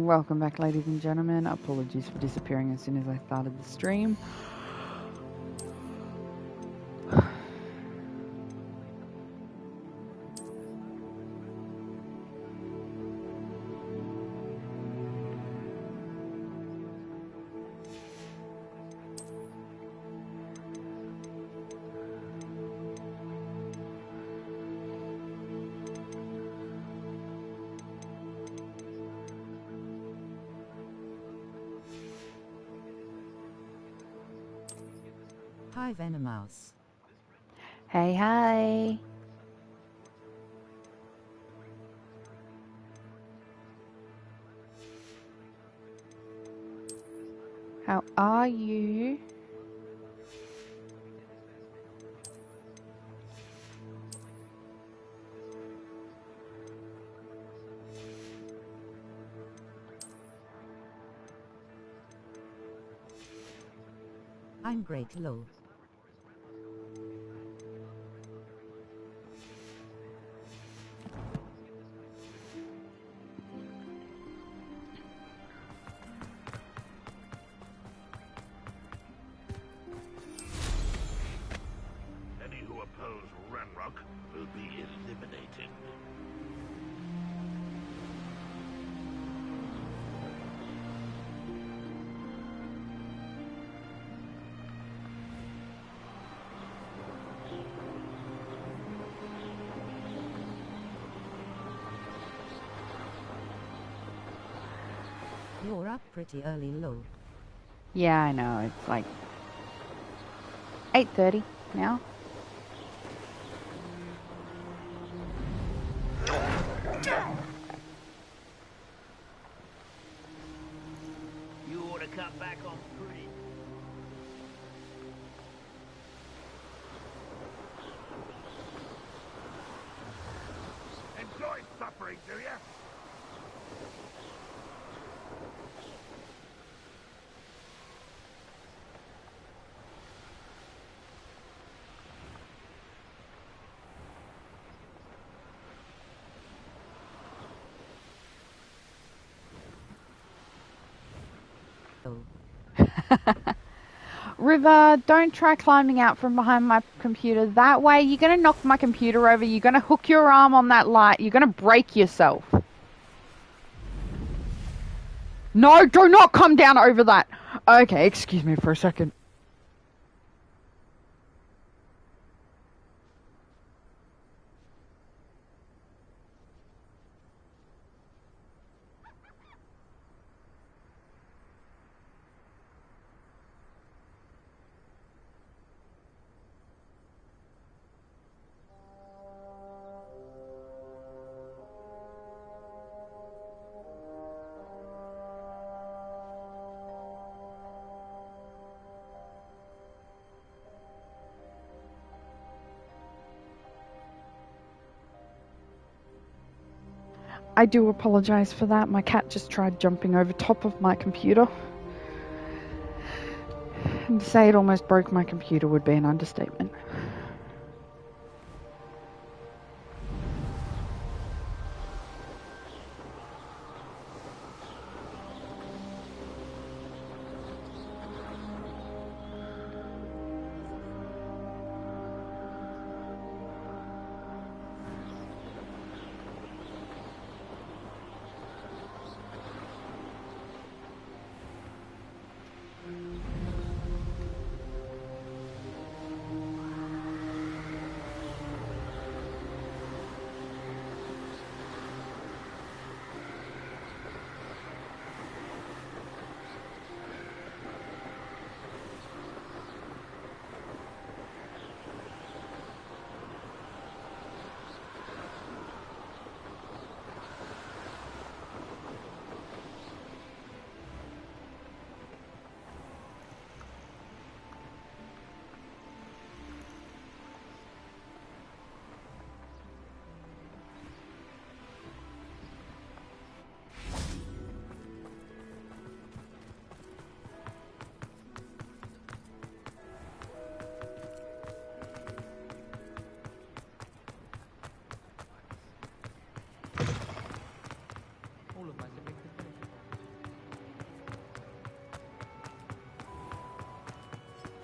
Welcome back, ladies and gentlemen. Apologies for disappearing as soon as I started the stream. Hi, Venomouse. Hey, hi. How are you? I'm great, Lo. Any who oppose Ranrock will be eliminated. You're up pretty early, Lo. Yeah, I know. It's like 8:30 now. You ought to cut back on pretty. Enjoy suffering, do ya? River, don't try climbing out from behind my computer. That way, you're going to knock my computer over. You're going to hook your arm on that light. You're going to break yourself. No, do not come down over that. Okay, excuse me for a second. I do apologize for that. My cat just tried jumping over top of my computer. And to say it almost broke my computer would be an understatement.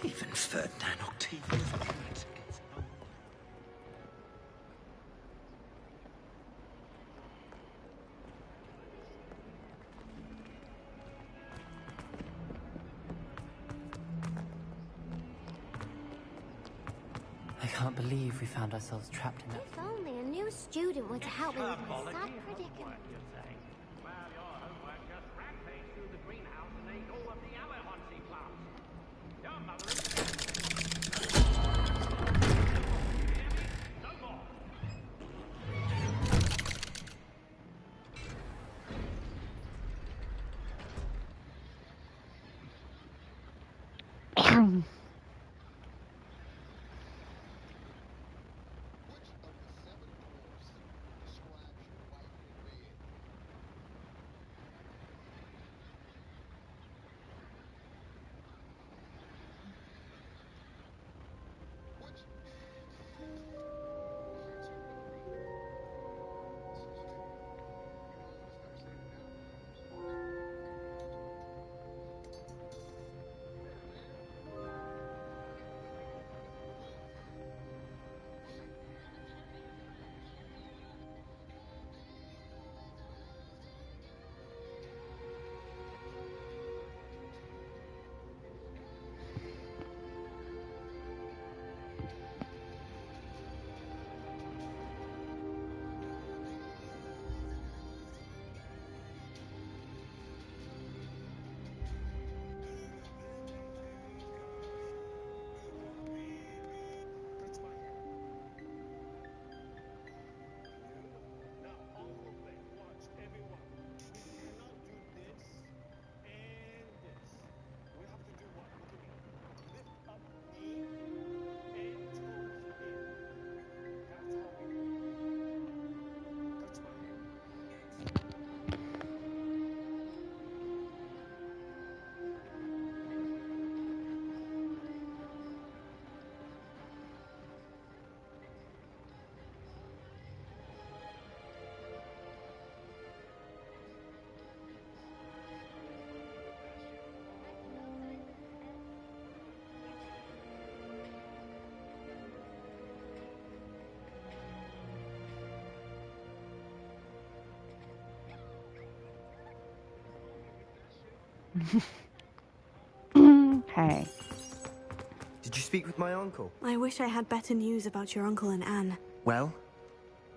Even Ferdinand Octavius. I can't believe we found ourselves trapped in that. If only a new student were to help me with my sad predicament. Well, your homework just rampaged through the greenhouse and ate all of the other Hotsy plants. Your mother is dead. No more. Okay. Did you speak with my uncle? I wish I had better news about your uncle and Anne. Well,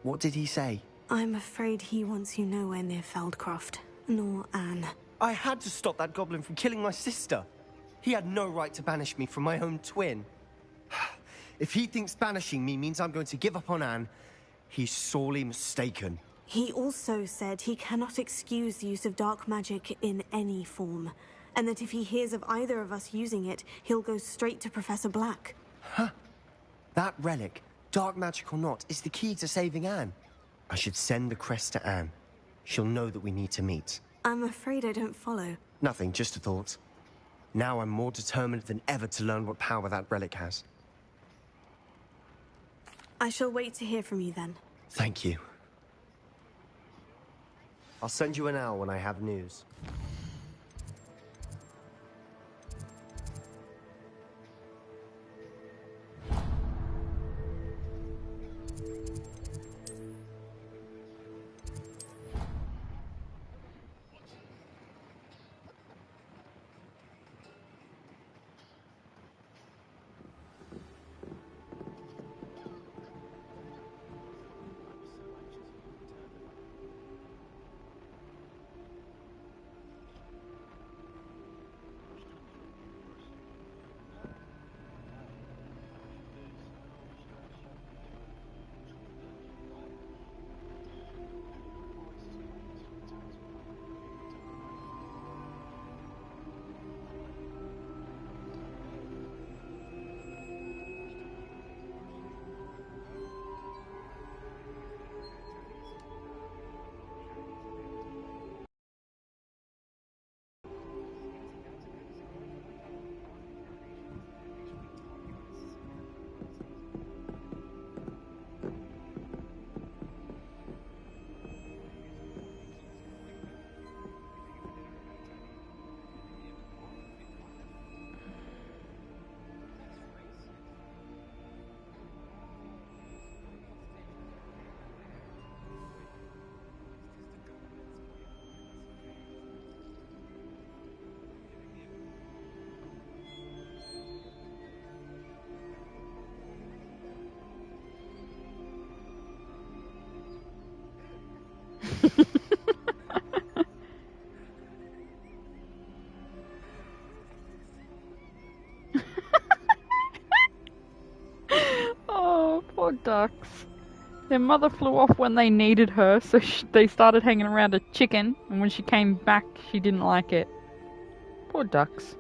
what did he say? I'm afraid he wants you nowhere near Feldcroft, nor Anne. I had to stop that goblin from killing my sister. He had no right to banish me from my own twin. If he thinks banishing me means I'm going to give up on Anne, he's sorely mistaken. He also said he cannot excuse the use of dark magic in any form, and that if he hears of either of us using it, he'll go straight to Professor Black. Huh? That relic, dark magic or not, is the key to saving Anne. I should send the crest to Anne. She'll know that we need to meet. I'm afraid I don't follow. Nothing, just a thought. Now I'm more determined than ever to learn what power that relic has. I shall wait to hear from you then. Thank you. I'll send you an owl when I have news. Oh, poor ducks. Their mother flew off when they needed her, so they started hanging around a chicken, and when she came back, she didn't like it. Poor ducks.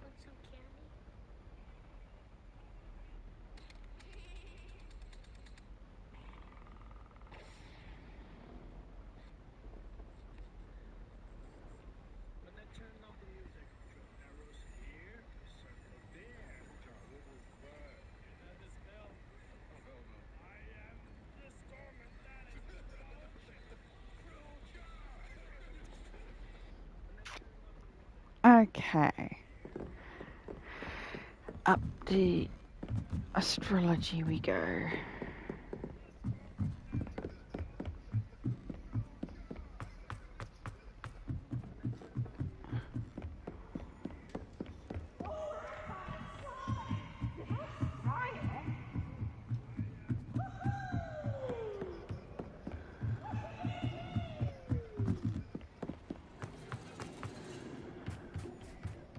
Want some candy? When they turn up the music, draw arrows here, circle there. Draw what was that? You know the spell? Oh, hell no. I am the storm and that is the ocean. Cruel jar. When they turn up the music. Okay. Up the astrology we go.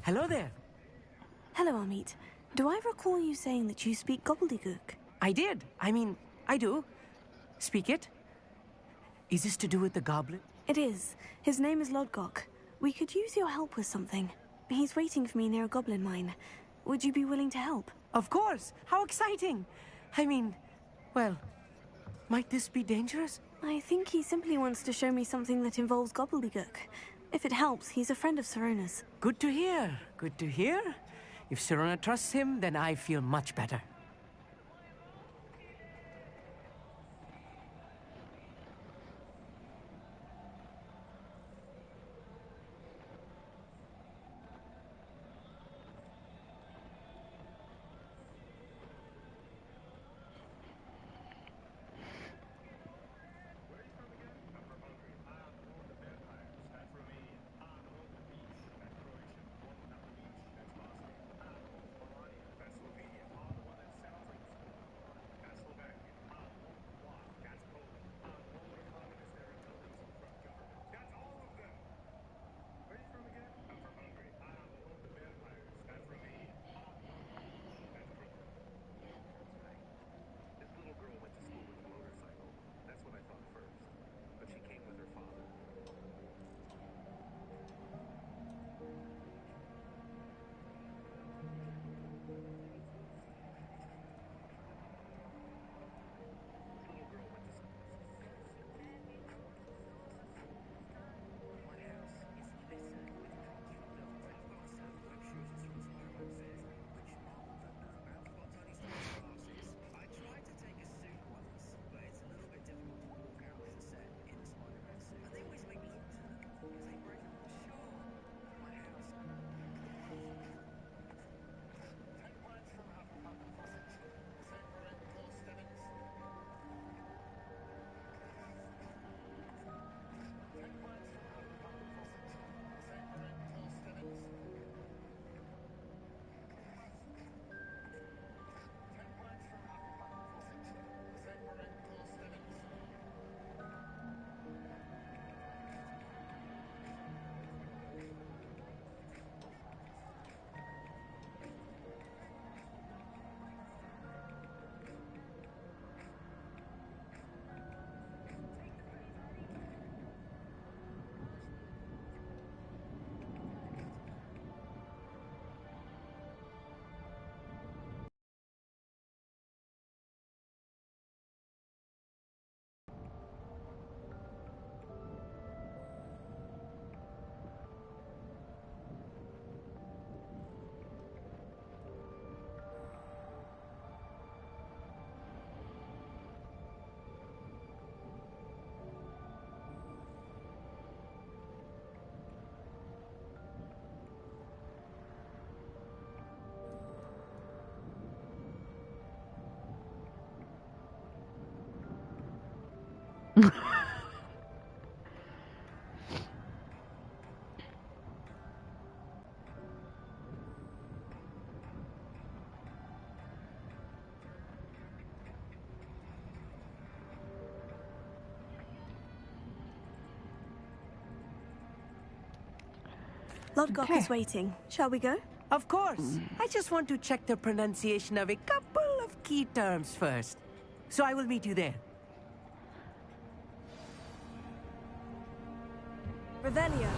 Hello there. Hello, Amit. Do I recall you saying that you speak gobbledygook? I did. I do. Speak it. Is this to do with the goblin? It is. His name is Lodgok. We could use your help with something. He's waiting for me near a goblin mine. Would you be willing to help? Of course. How exciting. Well, might this be dangerous? I think he simply wants to show me something that involves gobbledygook. If it helps, he's a friend of Serona's. Good to hear. Good to hear. If Serona trusts him, then I feel much better. Lodgok Okay. is waiting. Shall we go? Of course. I just want to check the pronunciation of a couple of key terms first. So I will meet you there. Revelio.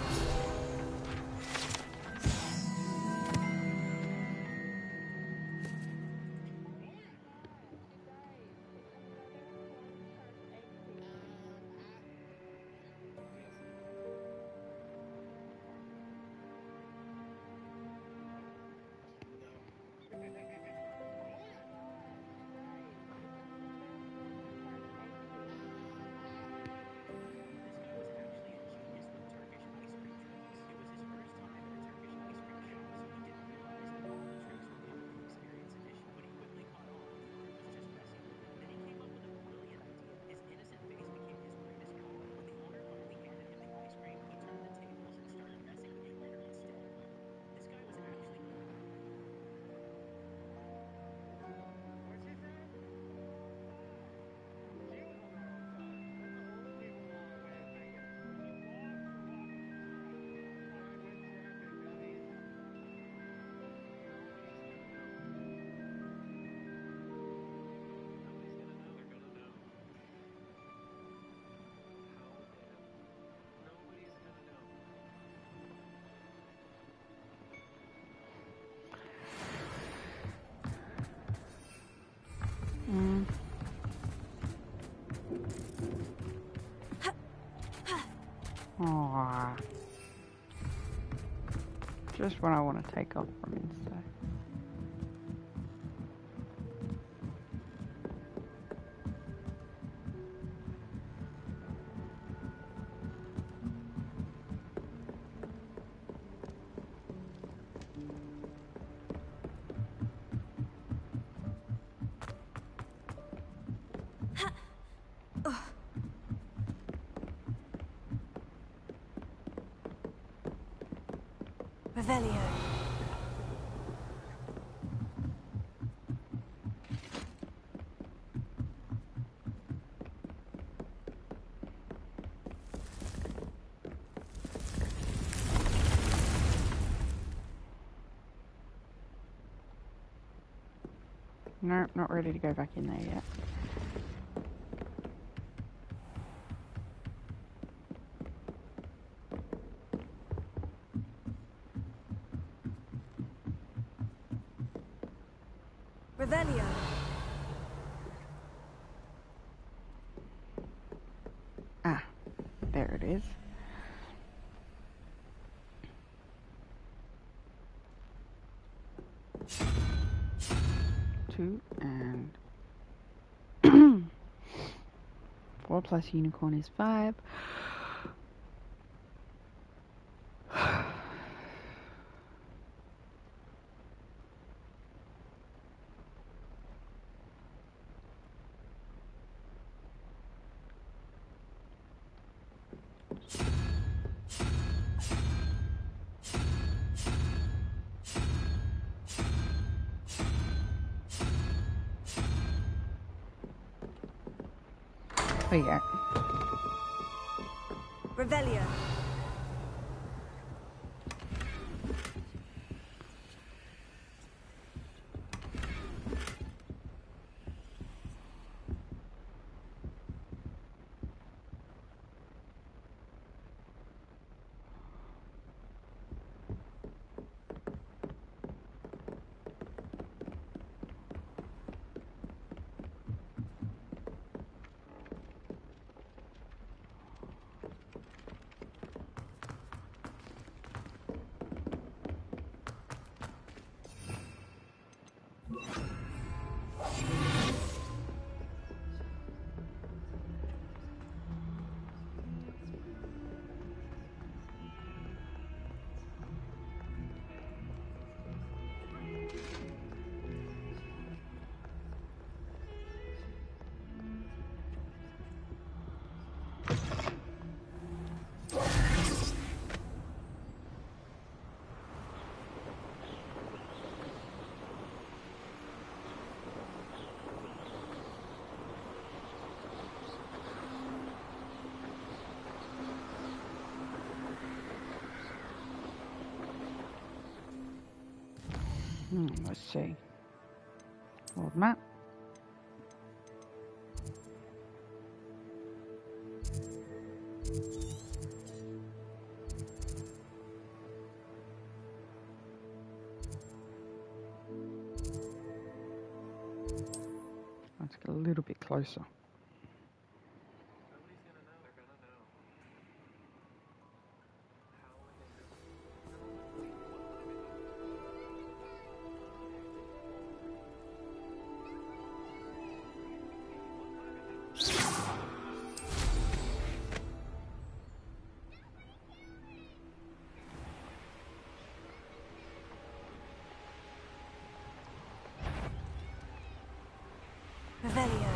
Aww. Just what I want to take off from inside. Revelio. Nope, not ready to go back in there yet. Revelio. Ah, there it is. Two and 4 plus unicorn is 5. There you go. Revelio. Let's see. Lord Matt. Let's get a little bit closer. Revelio.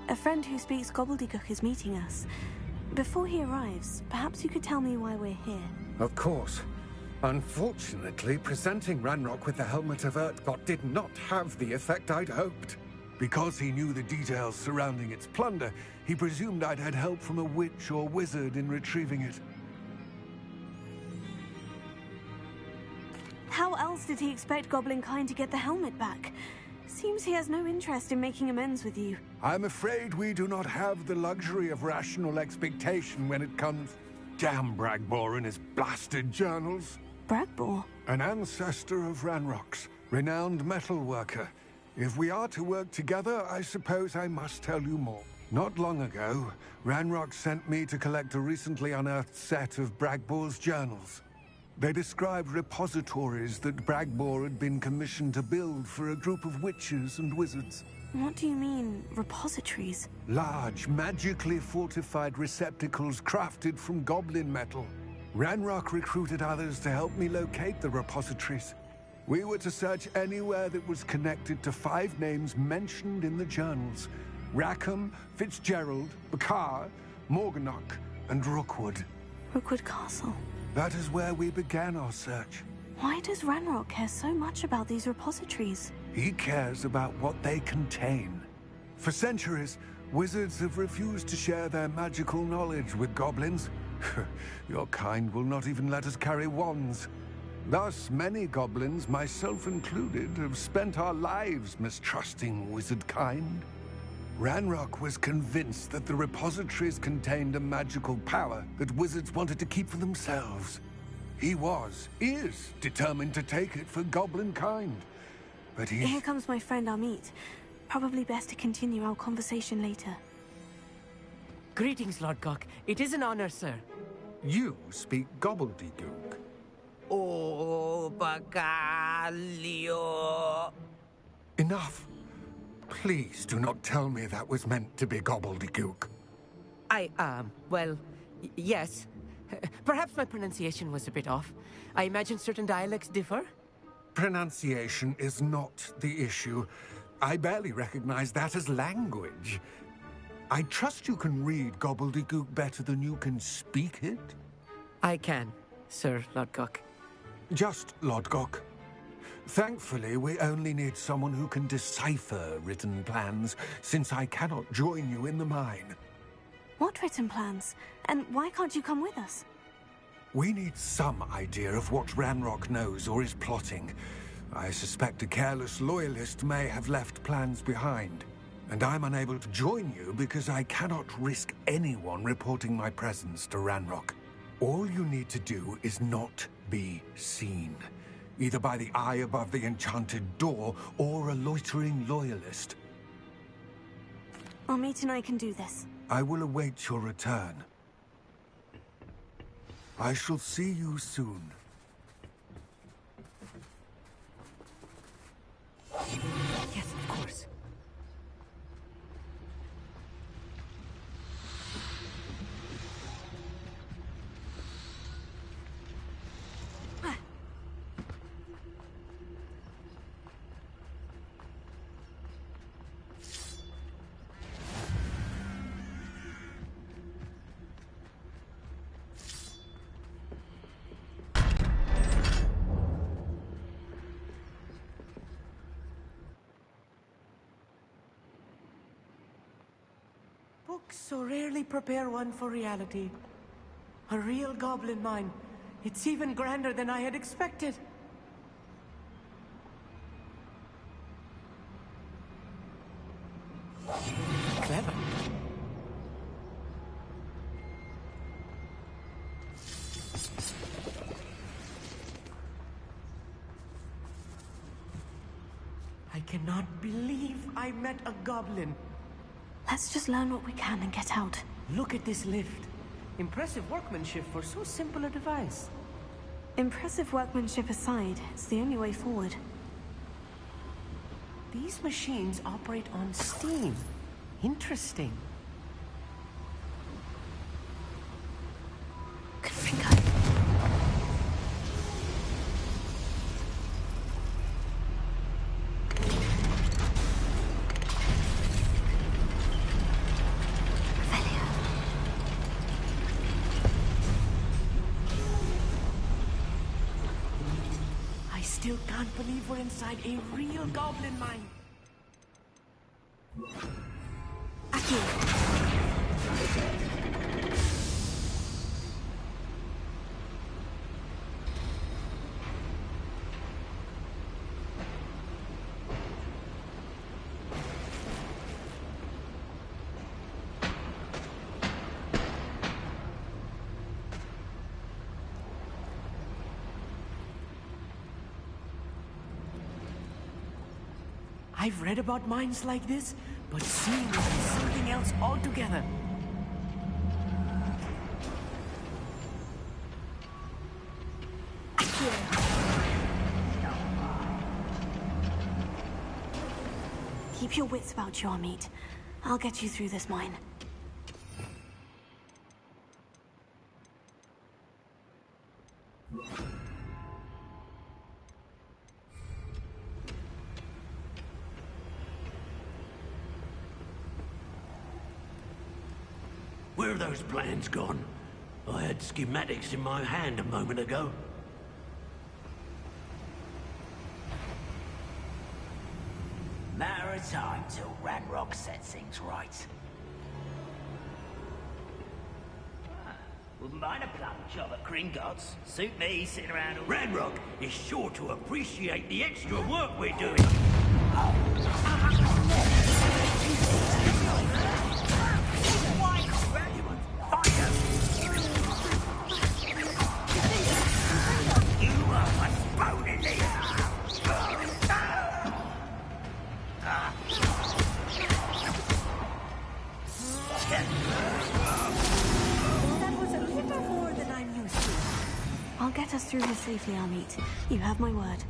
A friend who speaks gobbledygook is meeting us. Before he arrives, perhaps you could tell me why we're here. Of course. Unfortunately, presenting Ranrock with the Helmet of Urtkot did not have the effect I'd hoped. Because he knew the details surrounding its plunder, he presumed I'd had help from a witch or wizard in retrieving it. How else did he expect Goblinkind to get the helmet back? Seems he has no interest in making amends with you. I'm afraid we do not have the luxury of rational expectation when it comes... Damn Bragbor and his blasted journals. Bragbor? An ancestor of Ranrock's, renowned metal worker. If we are to work together, I suppose I must tell you more. Not long ago, Ranrock sent me to collect a recently unearthed set of Bragbor's journals. They described repositories that Bragbor had been commissioned to build for a group of witches and wizards. What do you mean, repositories? Large, magically fortified receptacles crafted from goblin metal. Ranrock recruited others to help me locate the repositories. We were to search anywhere that was connected to 5 names mentioned in the journals. Rackham, Fitzgerald, Bakar, Morganach, and Rookwood. Rookwood Castle. That is where we began our search. Why does Ranrock care so much about these repositories? He cares about what they contain. For centuries, wizards have refused to share their magical knowledge with goblins. Your kind will not even let us carry wands. Thus, many goblins, myself included, have spent our lives mistrusting wizard kind. Ranrock was convinced that the repositories contained a magical power that wizards wanted to keep for themselves. He is determined to take it for goblin kind. But Here comes my friend Amit. Probably best to continue our conversation later. Greetings, Lord Gok. It is an honor, sir. You speak gobbledygook. Oh, Bagalio. Enough. Please do not tell me that was meant to be gobbledygook. Well, yes. Perhaps my pronunciation was a bit off. I imagine certain dialects differ? Pronunciation is not the issue. I barely recognize that as language. I trust you can read gobbledygook better than you can speak it? I can, Sir Lodgok. Just Lodgok. Thankfully, we only need someone who can decipher written plans, since I cannot join you in the mine. What written plans? And why can't you come with us? We need some idea of what Ranrock knows or is plotting. I suspect a careless loyalist may have left plans behind. And I'm unable to join you because I cannot risk anyone reporting my presence to Ranrock. All you need to do is not be seen. Either by the eye above the enchanted door, or a loitering loyalist. Amit and I can do this. I will await your return. I shall see you soon. Yes, of course. Books so rarely prepare one for reality. A real goblin mine. It's even grander than I had expected. Clever. I cannot believe I met a goblin. Let's just learn what we can and get out. Look at this lift. Impressive workmanship for so simple a device. Impressive workmanship aside, it's the only way forward. These machines operate on steam. Interesting. Confringo. I still can't believe we're inside a real goblin mine. I've read about mines like this, but seeing it is something else altogether. Keep your wits about you, Amit. I'll get you through this mine. Where are those plans gone? I had schematics in my hand a moment ago. Matter of time till Ranrock sets things right. Wouldn't mind a plum job at Gringotts. Suit me sitting around all... Ranrock is sure to appreciate the extra work we're doing. That was a little more than I'm used to. I'll get us through here safely, Amit. You have my word.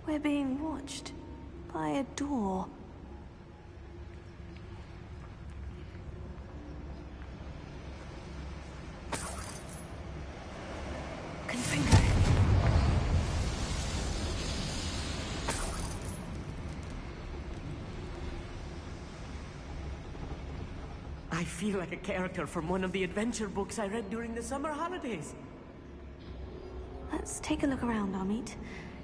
We're being watched by a door. Confringo. I feel like a character from one of the adventure books I read during the summer holidays. Let's take a look around, Amit.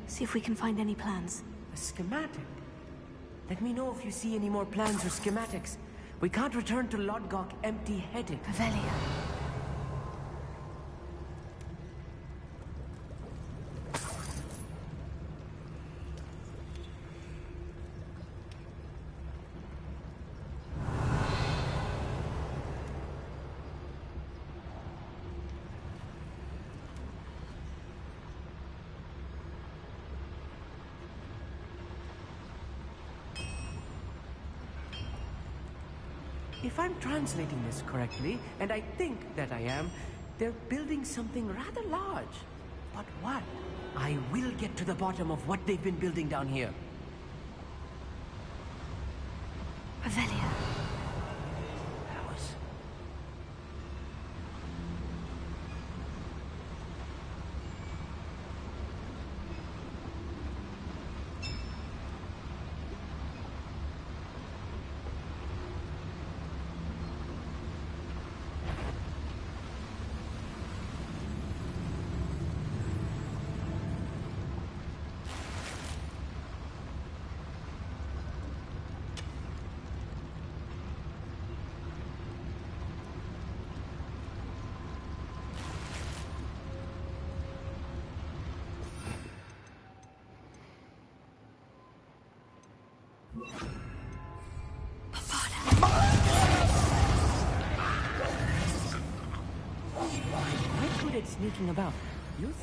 See if we can find any plans. A schematic? Let me know if you see any more plans or schematics. We can't return to Lodgok empty-headed. Pavelia. If I'm translating this correctly, and I think that I am, they're building something rather large. But what? I will get to the bottom of what they've been building down here. Pavelia. Alice. Quite good at sneaking about. You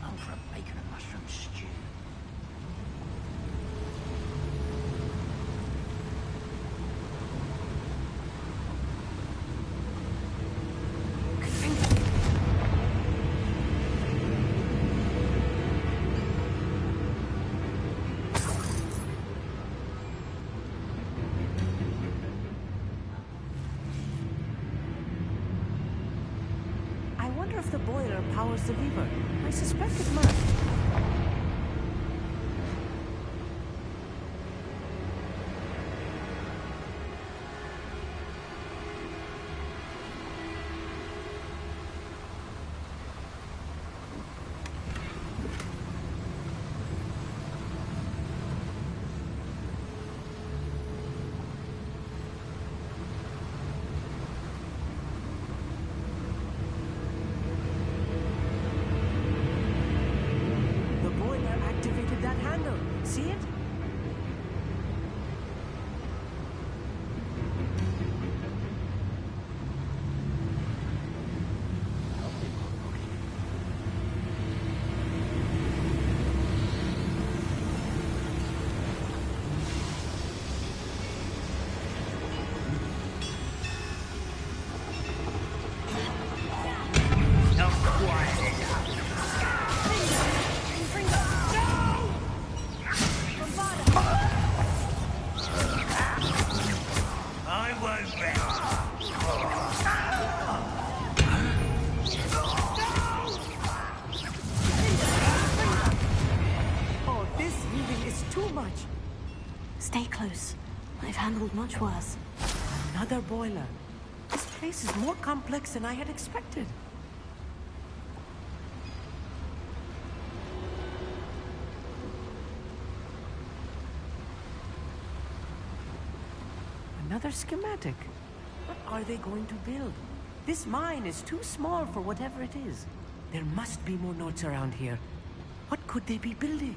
over a bacon and mushroom stew. I wonder if the boiler powers the lever. I suspect it must. The boiler activated that handle. See it? I won't bet. Oh, this heaving is too much. Stay close. I've handled much worse. Another boiler. This place is more complex than I had expected. Another schematic. What are they going to build? This mine is too small for whatever it is. There must be more notes around here. What could they be building?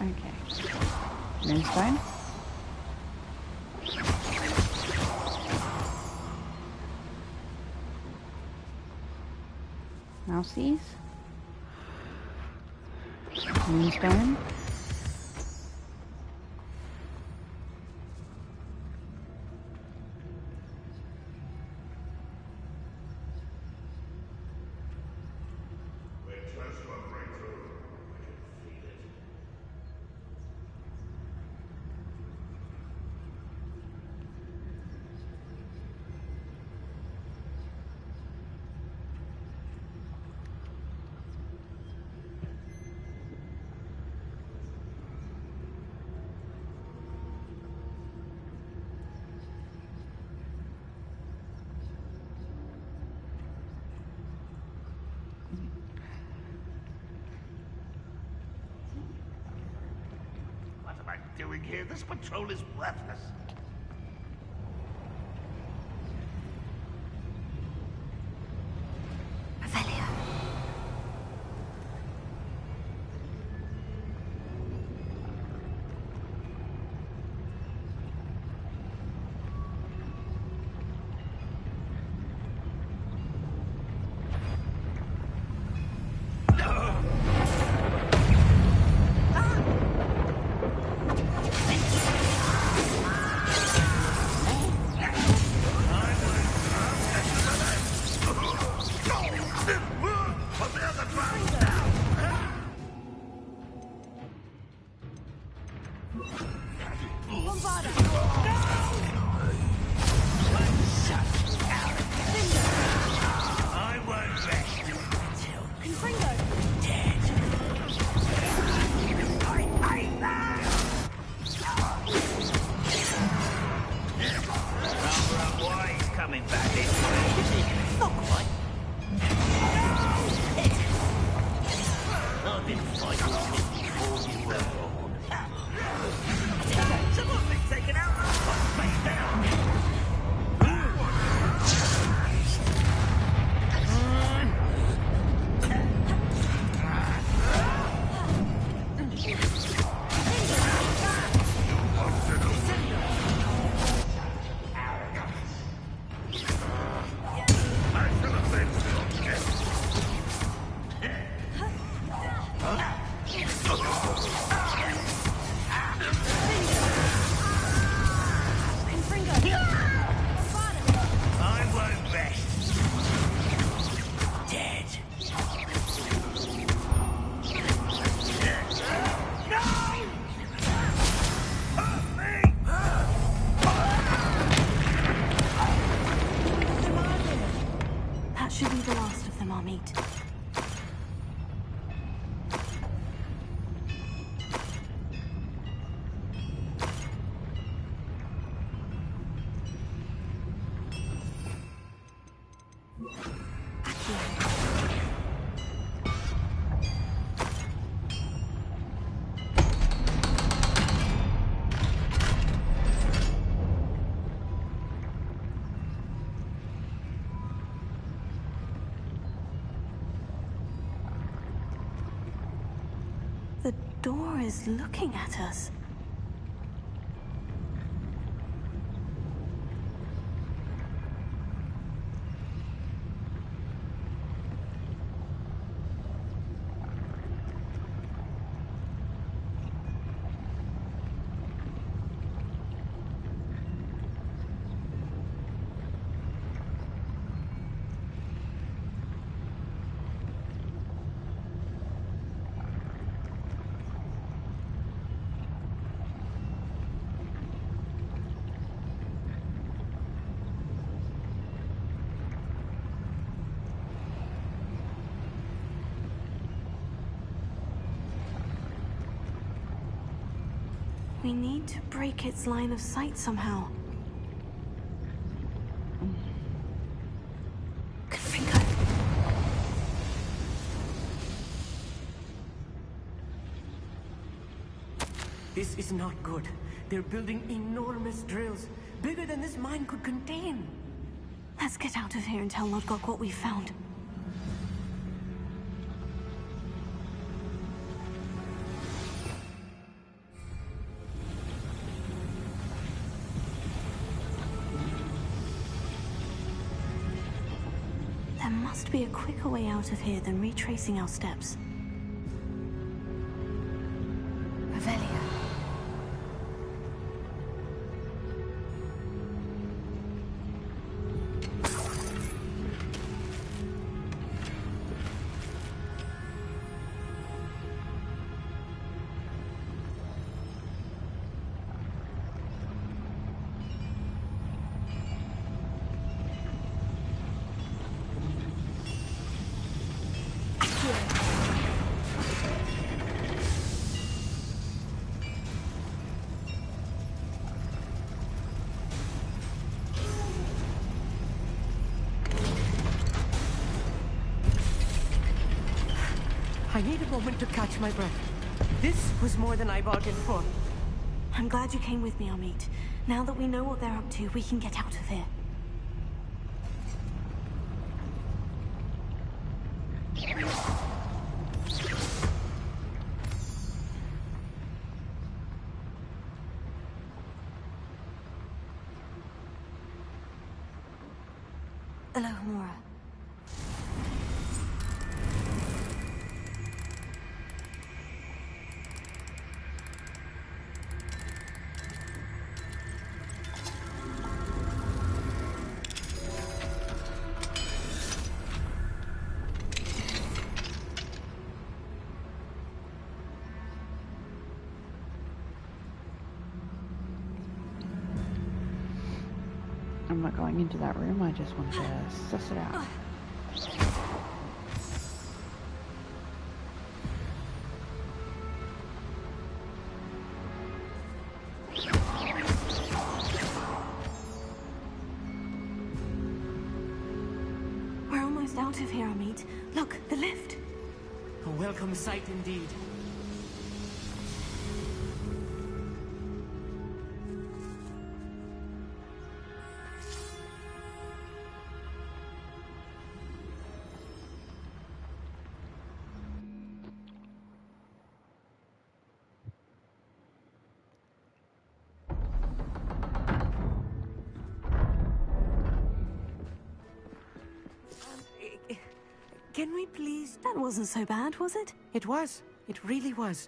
Okay. Moonstone. Mousies. Moonstone. What am I doing here? This patrol is worthless. Revelio. That should be the last of them, I'll meet. The door is looking at us. We need to break its line of sight somehow. Confringo. This is not good. They're building enormous drills, bigger than this mine could contain. Let's get out of here and tell Lodgok what we found. must be a quicker way out of here than retracing our steps. Revelia. I need a moment to catch my breath. This was more than I bargained for. I'm glad you came with me, Amit. Now that we know what they're up to, we can get out of here. Alohomora. I'm not going into that room, I just want to suss it out. We're almost out of here, Amit. Look, the lift. A welcome sight indeed. Can we please... That wasn't so bad, was it? It was. It really was.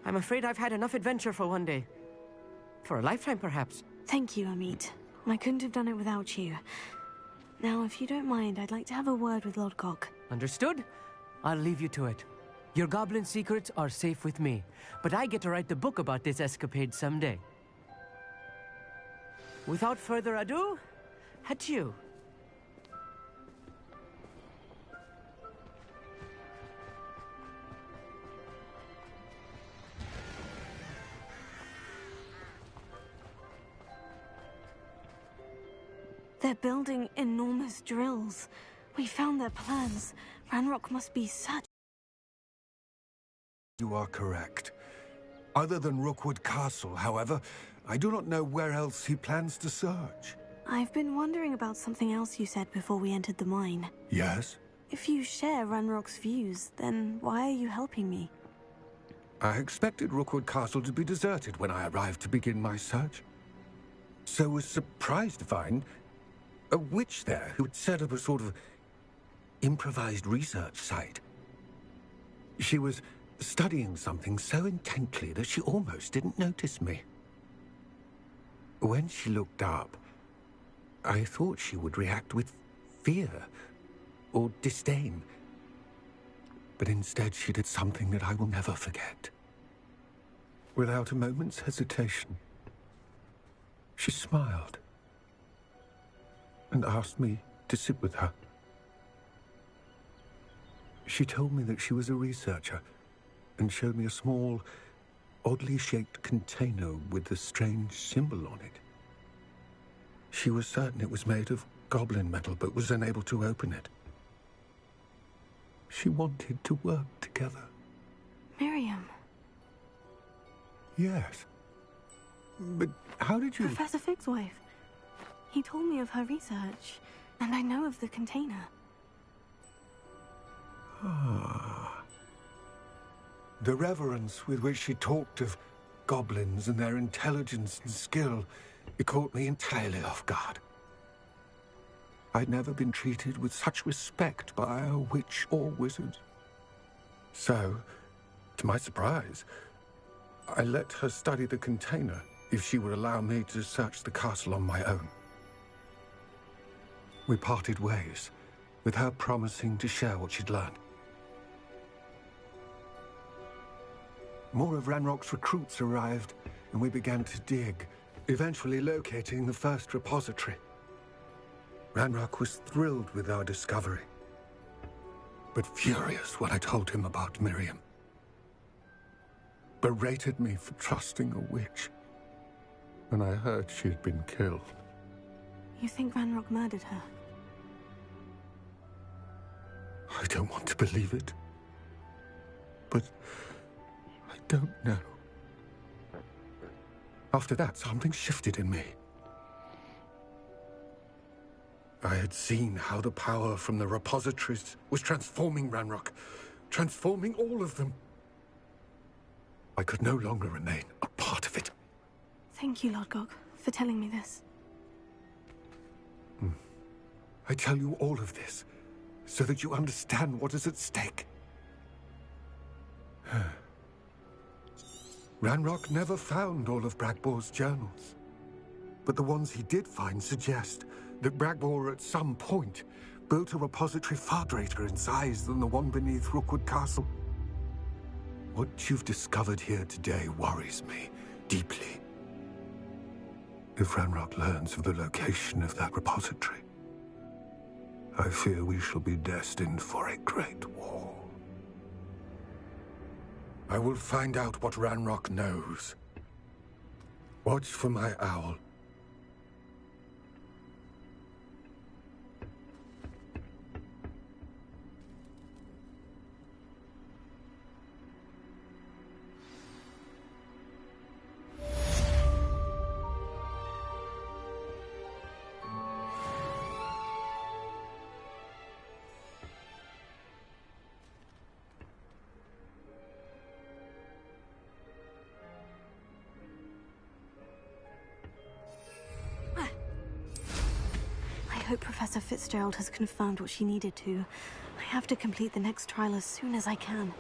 I'm afraid I've had enough adventure for one day. For a lifetime, perhaps. Thank you, Amit. I couldn't have done it without you. Now, if you don't mind, I'd like to have a word with Lodgok. Understood? I'll leave you to it. Your goblin secrets are safe with me, but I get to write the book about this escapade someday. Without further ado, adieu. They're building enormous drills. We found their plans. Ranrock must be such... You are correct. Other than Rookwood Castle, however, I do not know where else he plans to search. I've been wondering about something else you said before we entered the mine. Yes? If you share Ranrock's views, then why are you helping me? I expected Rookwood Castle to be deserted when I arrived to begin my search. So was surprised to find a witch there who had set up a sort of improvised research site. She was studying something so intently that she almost didn't notice me. When she looked up, I thought she would react with fear or disdain. But instead she did something that I will never forget. Without a moment's hesitation, she smiled and asked me to sit with her. She told me that she was a researcher and showed me a small, oddly shaped container with a strange symbol on it. She was certain it was made of goblin metal, but was unable to open it. She wanted to work together. Miriam. Yes. But how did you... Professor Fig's wife. He told me of her research, and I know of the container. Ah. The reverence with which she talked of goblins and their intelligence and skill, it caught me entirely off guard. I'd never been treated with such respect by a witch or wizard. So, to my surprise, I let her study the container if she would allow me to search the castle on my own. We parted ways, with her promising to share what she'd learned. More of Ranrock's recruits arrived, and we began to dig, eventually locating the first repository. Ranrock was thrilled with our discovery, but furious when I told him about Miriam. Berated me for trusting a witch when I heard she had been killed. You think Ranrock murdered her? I don't want to believe it, but I don't know. After that, something shifted in me. I had seen how the power from the repositories was transforming Ranrock, transforming all of them. I could no longer remain a part of it. Thank you, Lord Gog, for telling me this. I tell you all of this so that you understand what is at stake. Ranrock never found all of Bragbor's journals, but the ones he did find suggest that Bragbor at some point built a repository far greater in size than the one beneath Rookwood Castle. What you've discovered here today worries me deeply. If Ranrock learns of the location of that repository, I fear we shall be destined for a great war. I will find out what Ranrock knows. Watch for my owl. I hope Professor Fitzgerald has confirmed what she needed to. I have to complete the next trial as soon as I can.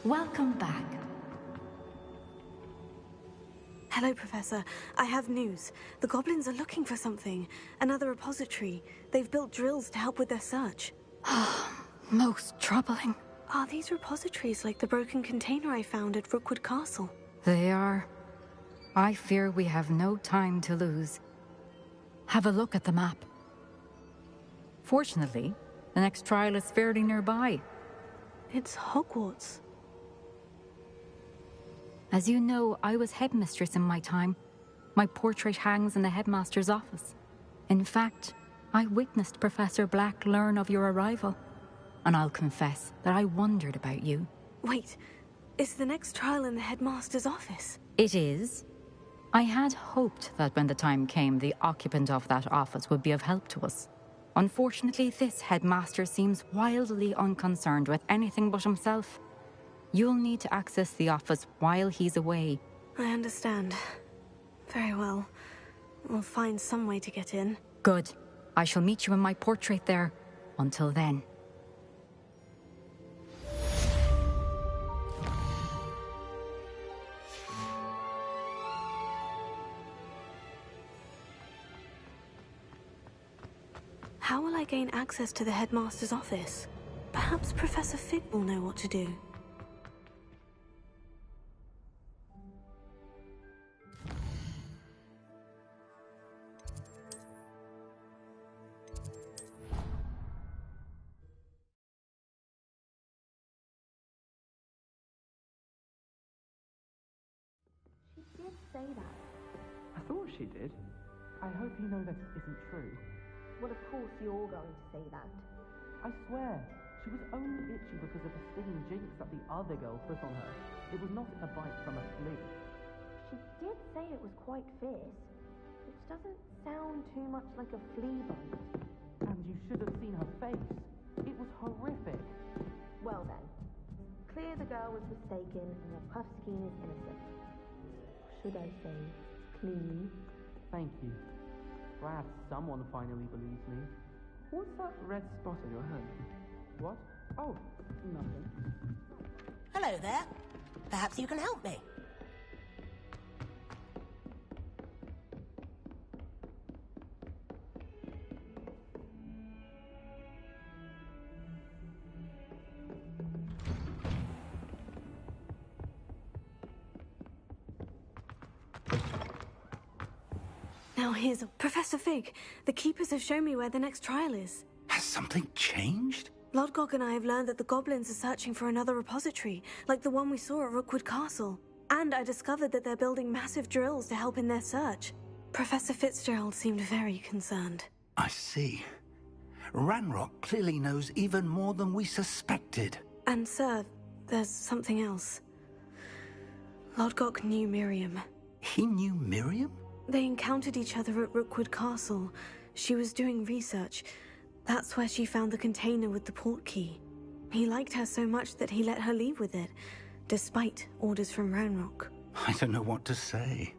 Welcome back. Hello, Professor. I have news. The goblins are looking for something. Another repository. They've built drills to help with their search. Most troubling. Are these repositories like the broken container I found at Rookwood Castle? They are. I fear we have no time to lose. Have a look at the map. Fortunately, the next trial is fairly nearby. It's Hogwarts. As you know, I was headmistress in my time. My portrait hangs in the headmaster's office. In fact, I witnessed Professor Black learn of your arrival. And I'll confess that I wondered about you. Wait, is the next trial in the headmaster's office? It is. I had hoped that when the time came, the occupant of that office would be of help to us. Unfortunately, this headmaster seems wildly unconcerned with anything but himself. You'll need to access the office while he's away. I understand. Very well. We'll find some way to get in. Good. I shall meet you in my portrait there. Until then. How will I gain access to the headmaster's office? Perhaps Professor Fig will know what to do. She did say that. I thought she did. I hope you know that isn't true. Well, of course you're going to say that. I swear, she was only itchy because of the stinging jinx that the other girl put on her. It was not a bite from a flea. She did say it was quite fierce, which doesn't sound too much like a flea bite. And you should have seen her face. It was horrific. Well then, clear the girl was mistaken and the Puffskein is innocent. Should I say, clean? Thank you. Glad someone finally believes me. What's that red spot on your hand? What? Oh, nothing. Hello there. Perhaps you can help me. Now here's Professor Fig. The Keepers have shown me where the next trial is. Has something changed? Lodgok and I have learned that the goblins are searching for another repository, like the one we saw at Rookwood Castle. And I discovered that they're building massive drills to help in their search. Professor Fitzgerald seemed very concerned. I see. Ranrock clearly knows even more than we suspected. And sir, there's something else. Lodgok knew Miriam. He knew Miriam? They encountered each other at Rookwood Castle. She was doing research. That's where she found the container with the port key. He liked her so much that he let her leave with it, despite orders from Ranrock. I don't know what to say.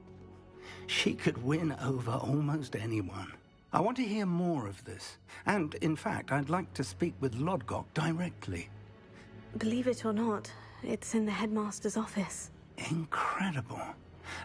She could win over almost anyone. I want to hear more of this. And, in fact, I'd like to speak with Lodgok directly. Believe it or not, it's in the headmaster's office. Incredible.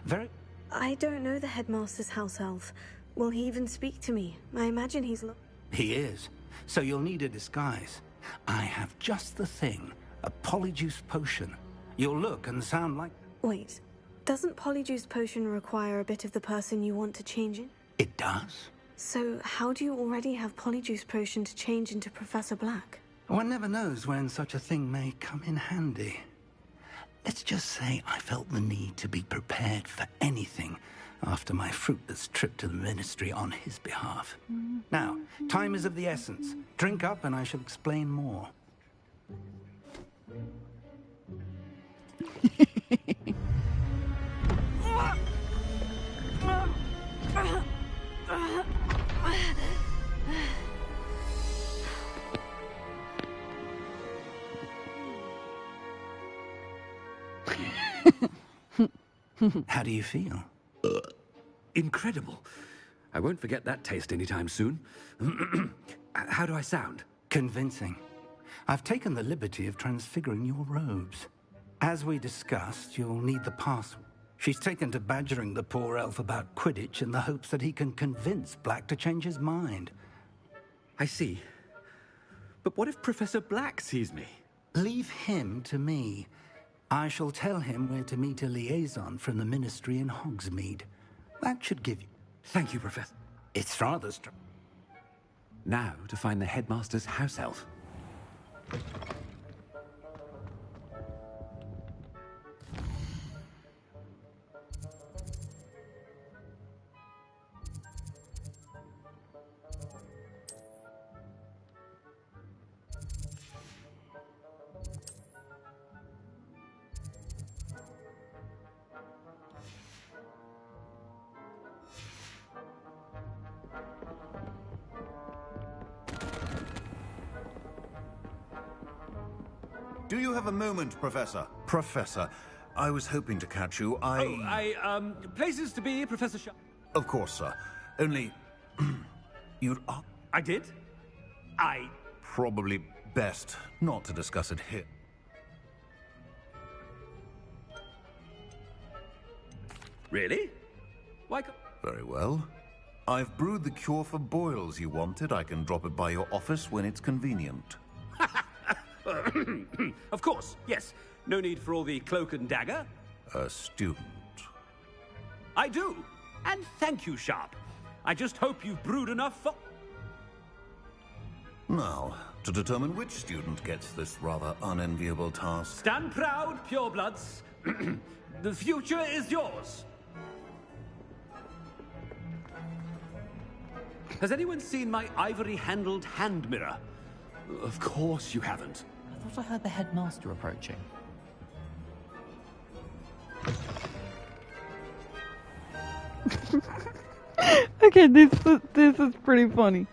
Very... I don't know the headmaster's house elf. Will he even speak to me? I imagine he's He is. So you'll need a disguise. I have just the thing. A polyjuice potion. You'll look and sound like... Wait, doesn't polyjuice potion require a bit of the person you want to change in? It does. So how do you already have polyjuice potion to change into Professor Black? One never knows when such a thing may come in handy. Let's just say I felt the need to be prepared for anything after my fruitless trip to the Ministry on his behalf. Now, time is of the essence. Drink up and I shall explain more. How do you feel? Incredible. I won't forget that taste anytime soon. How do I sound? Convincing. I've taken the liberty of transfiguring your robes. As we discussed, you'll need the password. She's taken to badgering the poor elf about Quidditch in the hopes that he can convince Black to change his mind. I see. But what if Professor Black sees me? Leave him to me. I shall tell him where to meet a liaison from the Ministry in Hogsmeade. That should give you... Thank you, Professor. It's rather strong. Now to find the headmaster's house elf. Do you have a moment, Professor? Professor, I was hoping to catch you. Places to be, Professor Of course, sir. Only... you'd... I did? Probably best not to discuss it here. Really? Why... Very well. I've brewed the cure for boils you wanted. I can drop it by your office when it's convenient. Of course, yes. No need for all the cloak and dagger. A student. I do. And thank you, Sharp. I just hope you've brewed enough for... Now, to determine which student gets this rather unenviable task. Stand proud, purebloods. The future is yours. Has anyone seen my ivory-handled hand mirror? Of course you haven't. I thought I heard the headmaster approaching. Okay, this is pretty funny.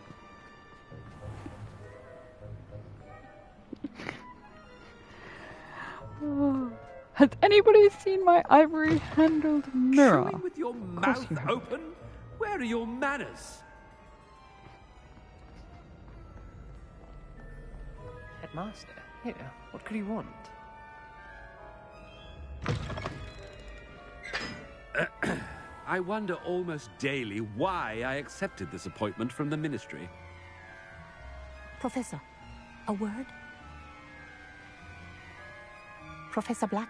Has anybody seen my ivory-handled mirror? Chewing with your mouth open? Where are your manners? Headmaster, here, what could he want? I wonder almost daily why I accepted this appointment from the Ministry. Professor, a word? Professor Black,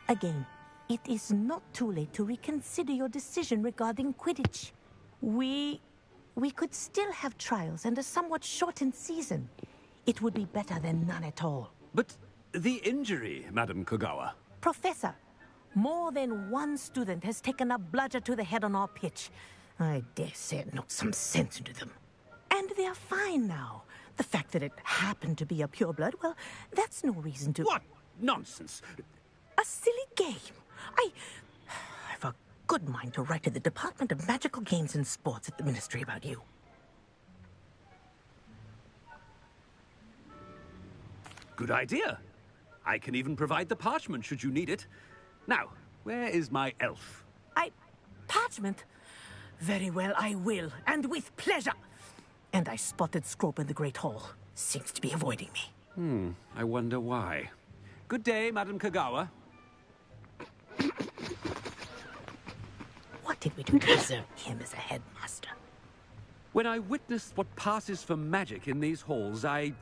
again, it is not too late to reconsider your decision regarding Quidditch. We could still have trials and a somewhat shortened season. It would be better than none at all. But the injury, Madam Kogawa. Professor, more than one student has taken a bludger to the head on our pitch. I dare say it knocked some sense into them. And they are fine now. The fact that it happened to be a pureblood, well, that's no reason to... What nonsense! A silly game. I've a good mind to write to the Department of Magical Games and Sports at the Ministry about you. Good idea. I can even provide the parchment should you need it. Now, where is my elf? Parchment? Very well, I will, and with pleasure. And I spotted Scrope in the Great Hall. Seems to be avoiding me. I wonder why. Good day, Madam Kogawa. What Did we deserve him as a headmaster? When I witness what passes for magic in these halls, I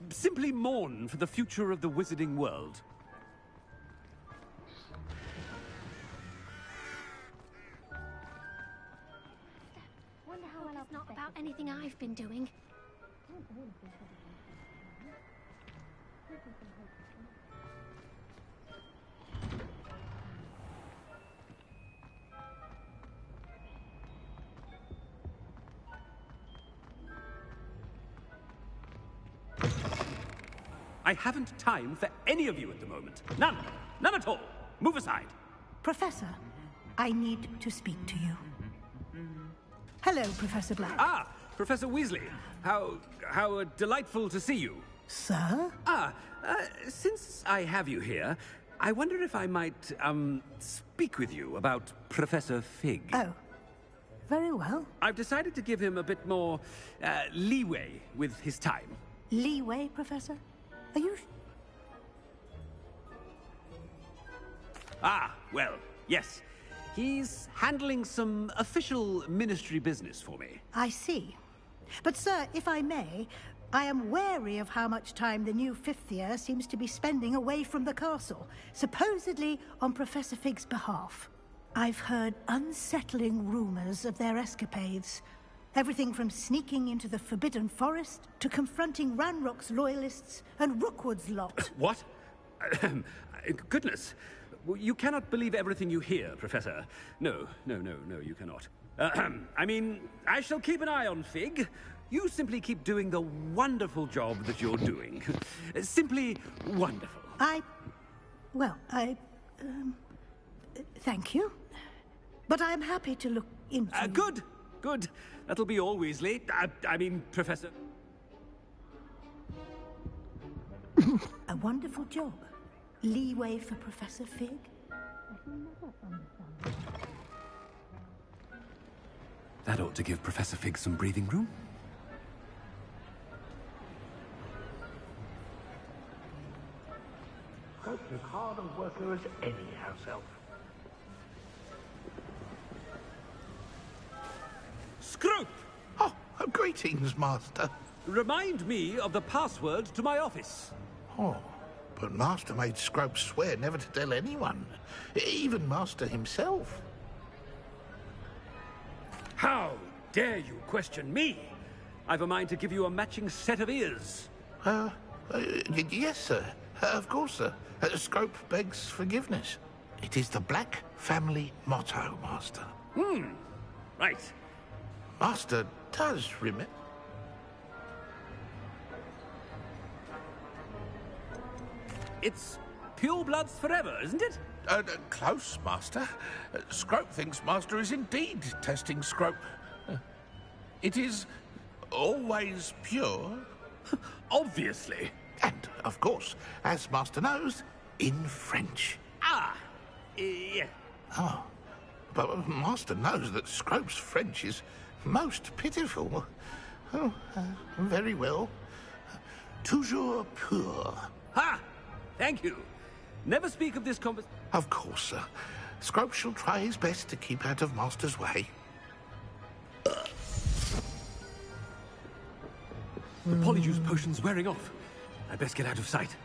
simply mourn for the future of the wizarding world. Wonder how well it's not about anything I've been doing. I haven't time for any of you at the moment. None. None at all. Move aside. Professor, I need to speak to you. Hello, Professor Black. Ah, Professor Weasley. How delightful to see you. Sir? Since I have you here, I wonder if I might, speak with you about Professor Fig. Oh, very well. I've decided to give him a bit more, leeway with his time. Leeway, Professor? Are you... Ah, well, yes. He's handling some official ministry business for me. I see. But, sir, if I may, I am wary of how much time the new fifth year seems to be spending away from the castle, supposedly on Professor Fig's behalf. I've heard unsettling rumors of their escapades. Everything from sneaking into the Forbidden Forest to confronting Ranrock's loyalists and Rookwood's lot. What? Goodness. You cannot believe everything you hear, Professor. No, you cannot. I mean, I shall keep an eye on Fig. You simply keep doing the wonderful job that you're doing. Simply wonderful. Thank you. But I'm happy to look into... Good. That'll be all, Weasley. I mean, Professor... A wonderful job. Leeway for Professor Fig? That ought to give Professor Fig some breathing room. Hope's as hard a worker as any house elf. Scrope! Oh, greetings, Master. Remind me of the password to my office. Oh, but Master made Scrope swear never to tell anyone, even Master himself. How dare you question me? I've a mind to give you a matching set of ears. Yes, sir. Of course, sir. Scrope begs forgiveness. It is the Black family motto, Master. Right. Master does remember... It's pure bloods forever, isn't it? Close, Master. Scrope thinks Master is indeed testing Scrope. It is always pure. Obviously. And, of course, as Master knows, in French. Yeah. Oh, but Master knows that Scrope's French is most pitiful. Oh, very well. Toujours pur. Ha! Thank you. Never speak of this conversation. Of course, sir. Scrope shall try his best to keep out of Master's way. The polyjuice potion's wearing off. I best get out of sight.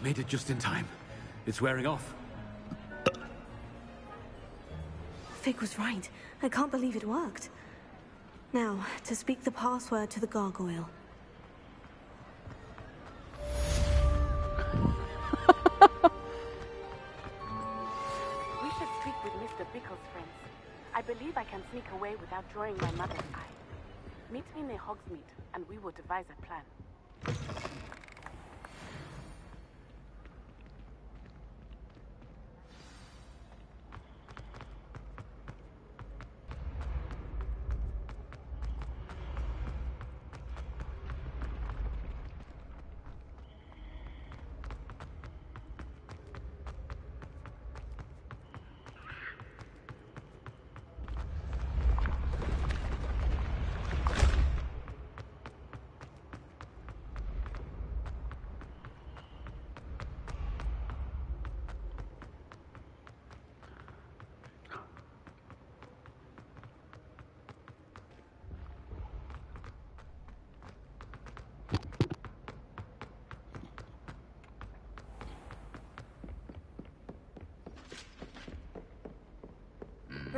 Made it just in time. It's wearing off. Fig was right. I can't believe it worked. Now, to speak the password to the gargoyle. We should speak with Mr. Bickle's friends. I believe I can sneak away without drawing my mother's eye. Meet me near Hogsmeade, and we will devise a plan.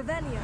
Revelio.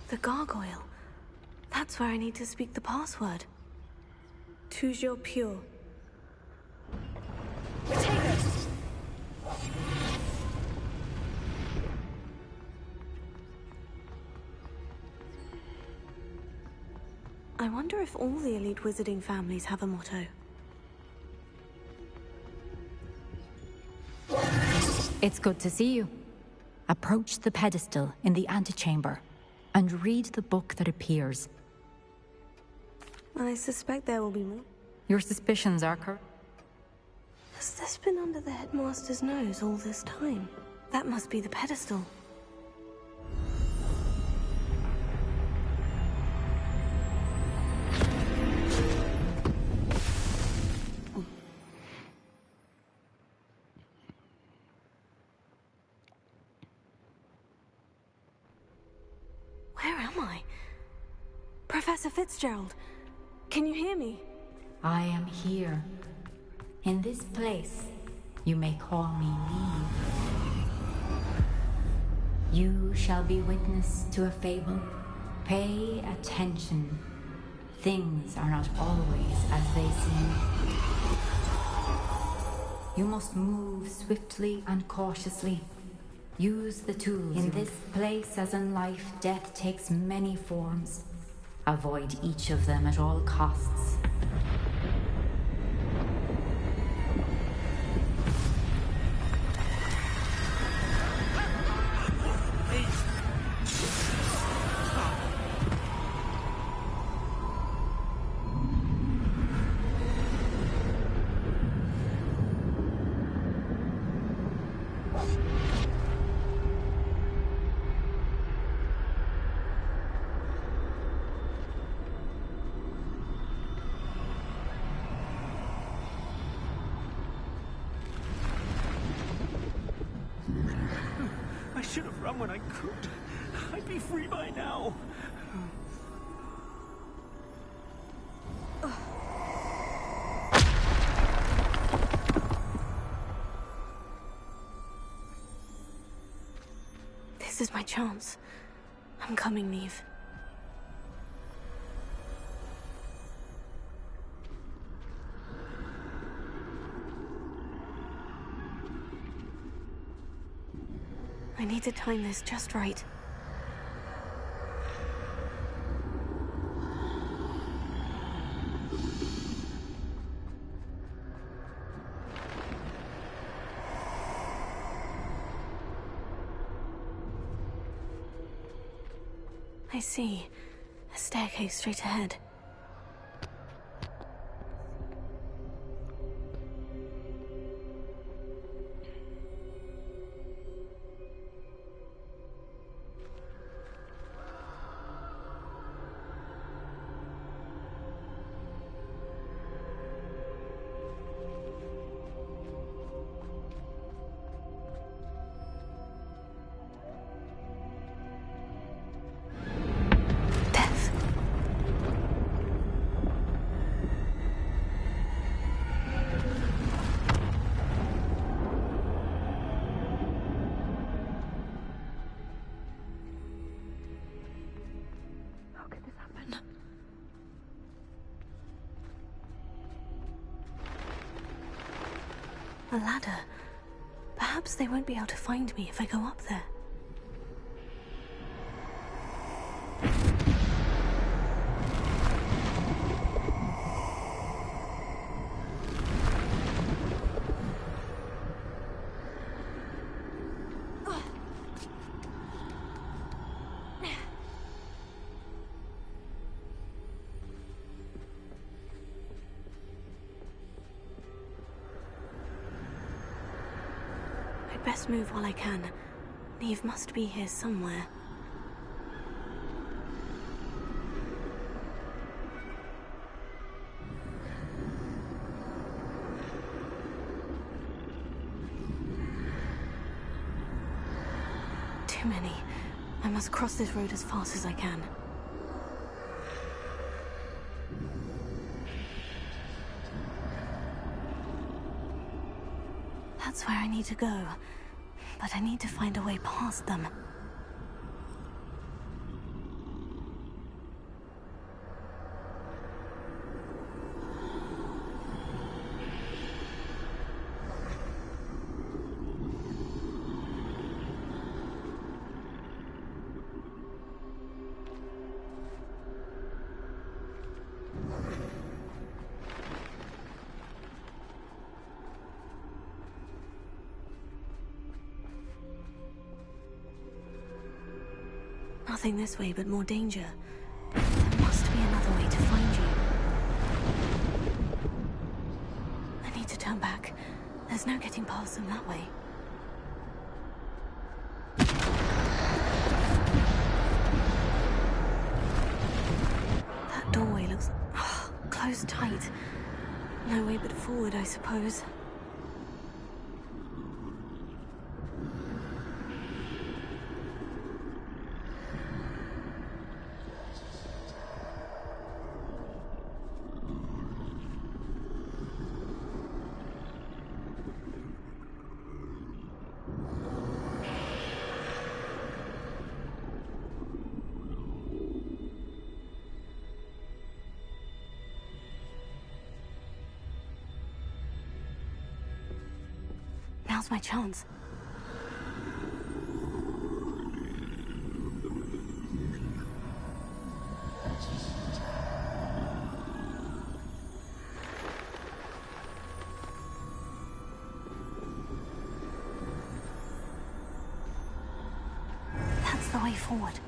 The gargoyle. That's where I need to speak the password. Toujours pure. Potatoes! I wonder if all the elite wizarding families have a motto. It's good to see you. Approach the pedestal in the antechamber and read the book that appears. I suspect there will be more. Your suspicions are correct. Has this been under the headmaster's nose all this time? That must be the pedestal. Where am I? Professor Fitzgerald, can you hear me? I am here. In this place, you may call me Neve. You shall be witness to a fable. Pay attention. Things are not always as they seem. You must move swiftly and cautiously. Use the tools. In this place, as in life, death takes many forms. Avoid each of them at all costs. I should have run when I could. I'd be free by now. This is my chance. I'm coming, Neve. I need to time this just right. I see. A staircase straight ahead. A ladder. Perhaps they won't be able to find me if I go up there. best move while I can. Neve must be here somewhere. Too many. I must cross this road as fast as I can. That's where I need to go. But I need to find a way past them. Nothing this way, but more danger. There must be another way to find you. I need to turn back. There's no getting past them that way. That doorway looks closed tight. No way but forward, I suppose. Now's my chance. That's the way forward.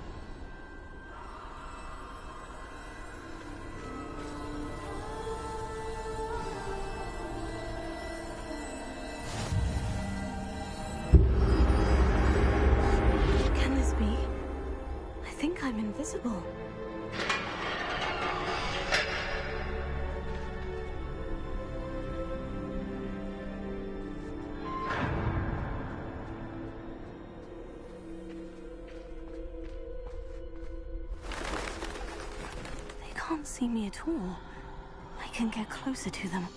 I'm invisible. They can't see me at all. I can get closer to them.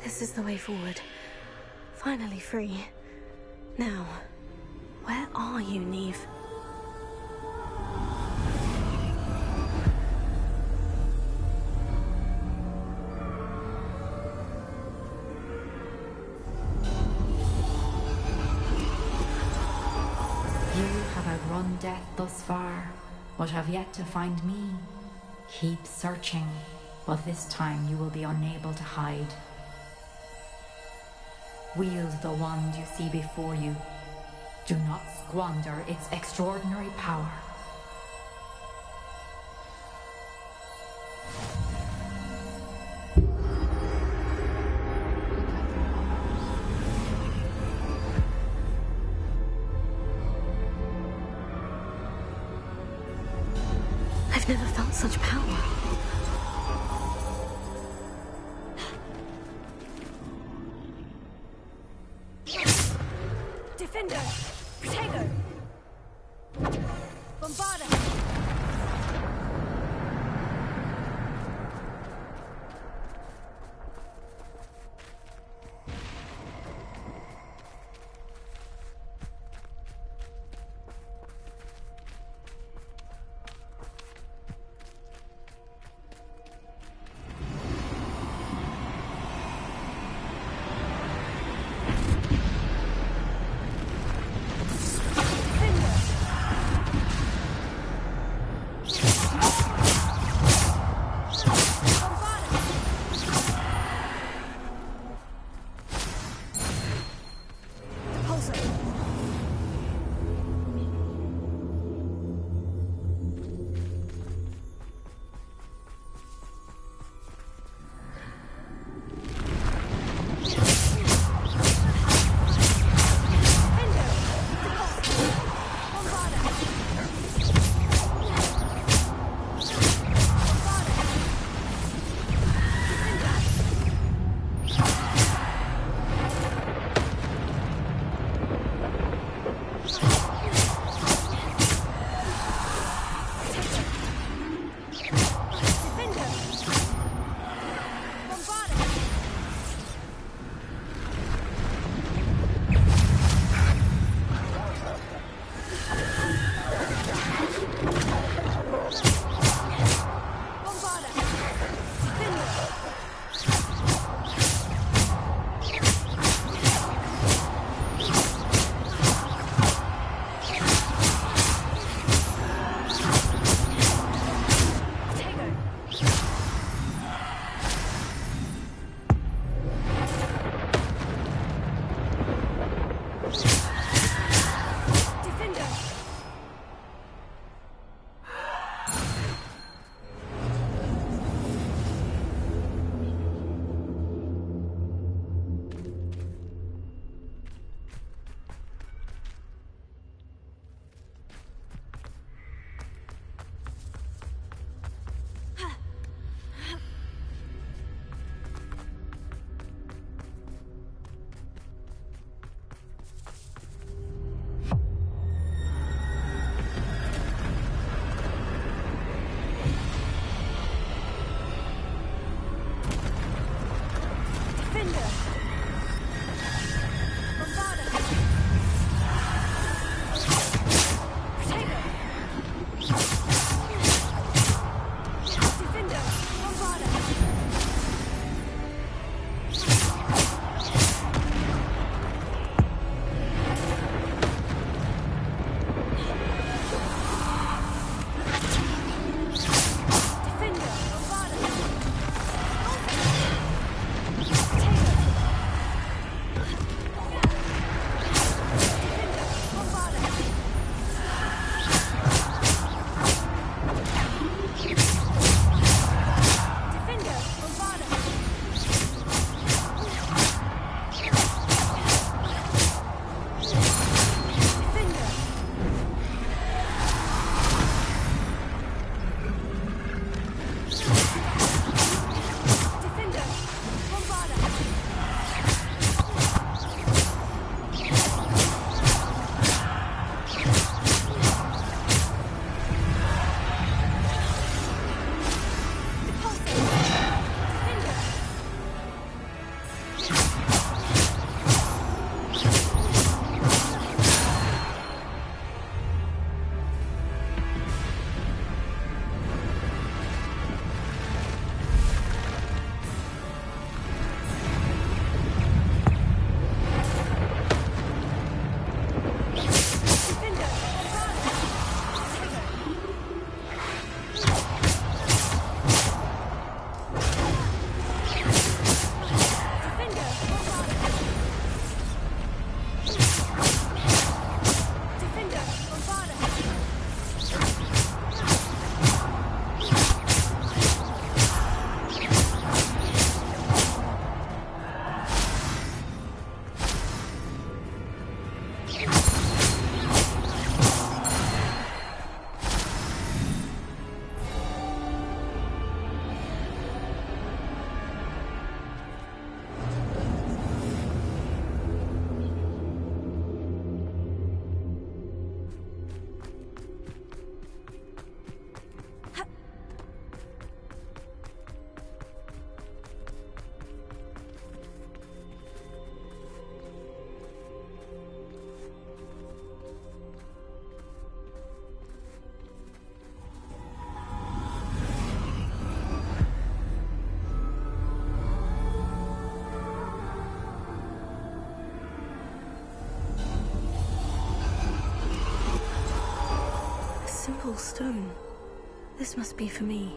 This is the way forward. Finally free. Now, where are you, Neve? You have outrun death thus far, but have yet to find me. Keep searching, but this time you will be unable to hide. Wield the wand you see before you. Do not squander its extraordinary power. I've never felt such power. Defender! Protego! Bombarda! Defender! Simple stone. This must be for me.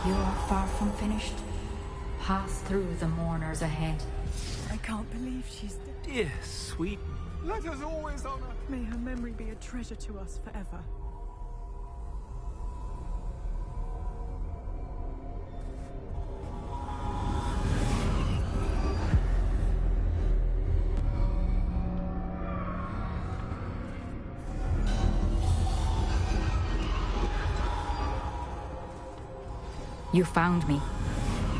You are far from finished. Pass through the mourners ahead. I can't believe she's dead. Dear sweet. Let us always honor. May her memory be a treasure to us forever. You found me,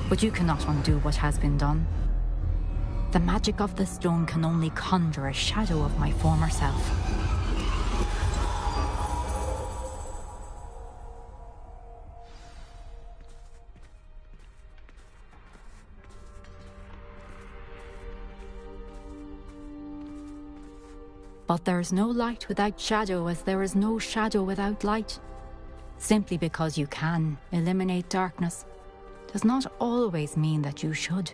but you cannot undo what has been done. The magic of the stone can only conjure a shadow of my former self. But there is no light without shadow, as there is no shadow without light. Simply because you can eliminate darkness does not always mean that you should.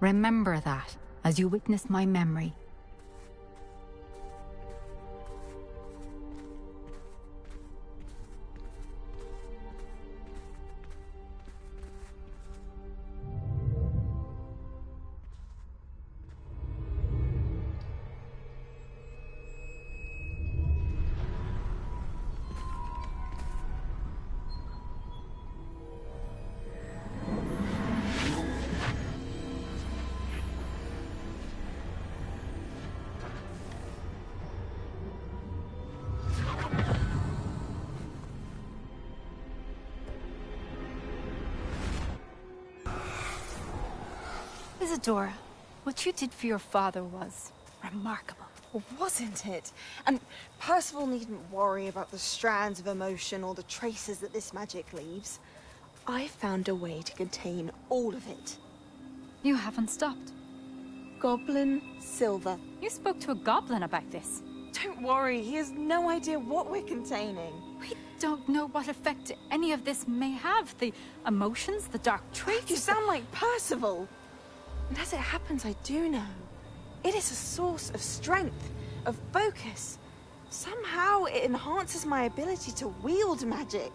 Remember that as you witness my memory. Isadora, what you did for your father was remarkable. Well, wasn't it? And Percival needn't worry about the strands of emotion or the traces that this magic leaves. I found a way to contain all of it. You haven't stopped. Goblin Silver. You spoke to a goblin about this. Don't worry, he has no idea what we're containing. We don't know what effect any of this may have. The emotions, the dark traits. You sound like Percival. And as it happens, I do know. It is a source of strength, of focus. Somehow it enhances my ability to wield magic.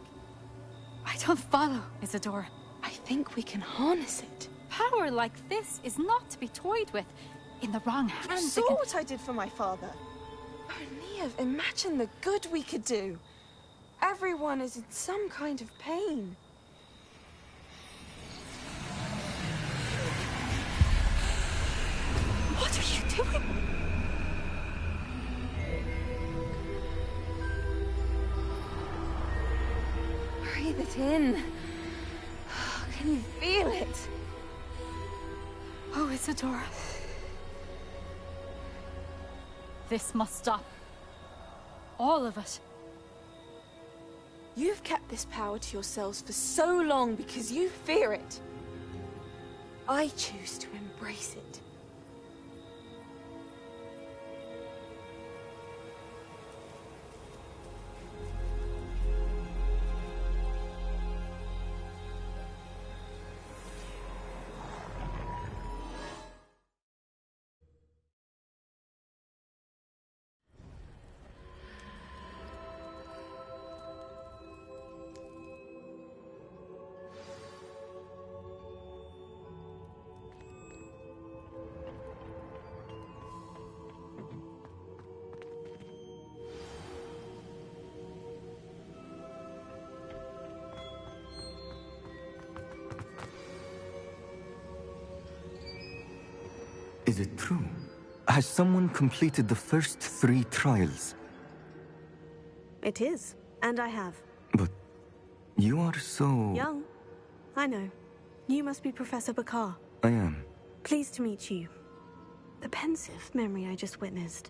I don't follow, Isadora. I think we can harness it. Power like this is not to be toyed with. In the wrong hands, You saw what I did for my father. Oh, Neve, imagine the good we could do. Everyone is in some kind of pain. What are you doing? Breathe it in. Can you feel it? Oh, Isadora. This must stop. All of it. You've kept this power to yourselves for so long because you fear it. I choose to embrace it. Is it true? Has someone completed the first 3 trials? It is, and I have. But you are so... Young. I know. You must be Professor Bakar. I am. Pleased to meet you. The pensive memory I just witnessed.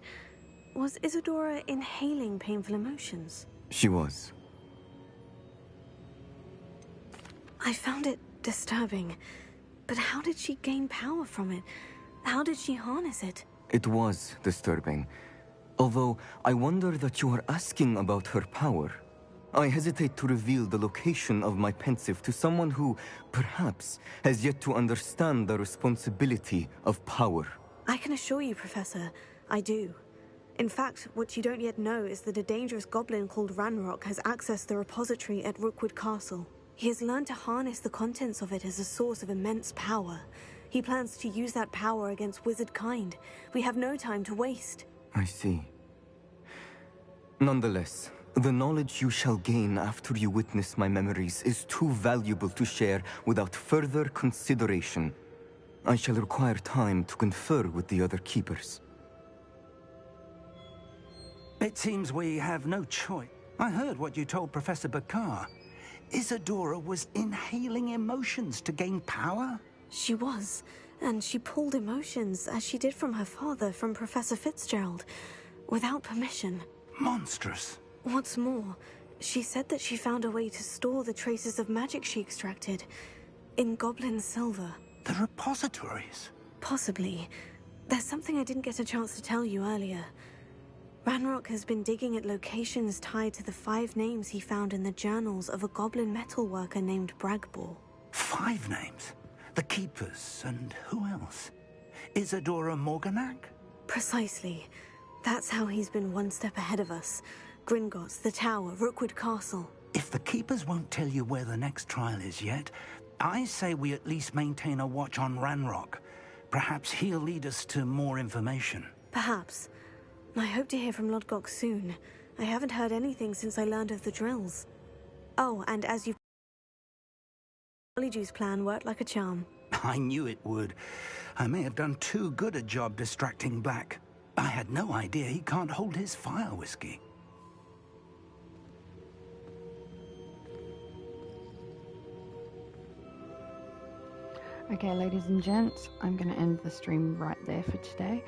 Was Isadora inhaling painful emotions? She was. I found it disturbing. But how did she gain power from it? How did she harness it? It was disturbing. Although, I wonder that you are asking about her power. I hesitate to reveal the location of my pensive to someone who, perhaps, has yet to understand the responsibility of power. I can assure you, Professor, I do. In fact, what you don't yet know is that a dangerous goblin called Ranrock has accessed the repository at Rookwood Castle. He has learned to harness the contents of it as a source of immense power. He plans to use that power against wizard kind. We have no time to waste. I see. Nonetheless, the knowledge you shall gain after you witness my memories is too valuable to share without further consideration. I shall require time to confer with the other keepers. It seems we have no choice. I heard what you told Professor Bakar. Isadora was inhaling emotions to gain power? She was, and she pulled emotions, as she did from her father, from Professor Fitzgerald, without permission. Monstrous. What's more, she said that she found a way to store the traces of magic she extracted in goblin silver. The repositories? Possibly. There's something I didn't get a chance to tell you earlier. Ranrock has been digging at locations tied to the 5 names he found in the journals of a goblin metalworker named Bragbor. 5 names? The Keepers, and who else? Isadora Morganac? Precisely. That's how he's been one step ahead of us. Gringotts, the Tower, Rookwood Castle. If the Keepers won't tell you where the next trial is yet, I say we at least maintain a watch on Ranrock. Perhaps he'll lead us to more information. Perhaps. I hope to hear from Lodgok soon. I haven't heard anything since I learned of the drills. Oh, and as you've... Polyjuice plan worked like a charm. I knew it would. I may have done too good a job distracting Black. I had no idea he can't hold his fire whiskey. Okay, ladies and gents, I'm going to end the stream right there for today.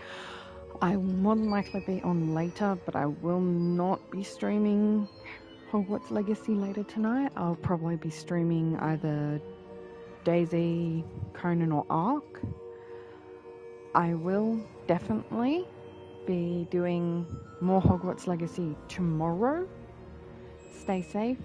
I will more than likely be on later, but I will not be streaming Hogwarts Legacy later tonight. I'll probably be streaming either Daisy, Conan, or Ark. I will definitely be doing more Hogwarts Legacy tomorrow. Stay safe.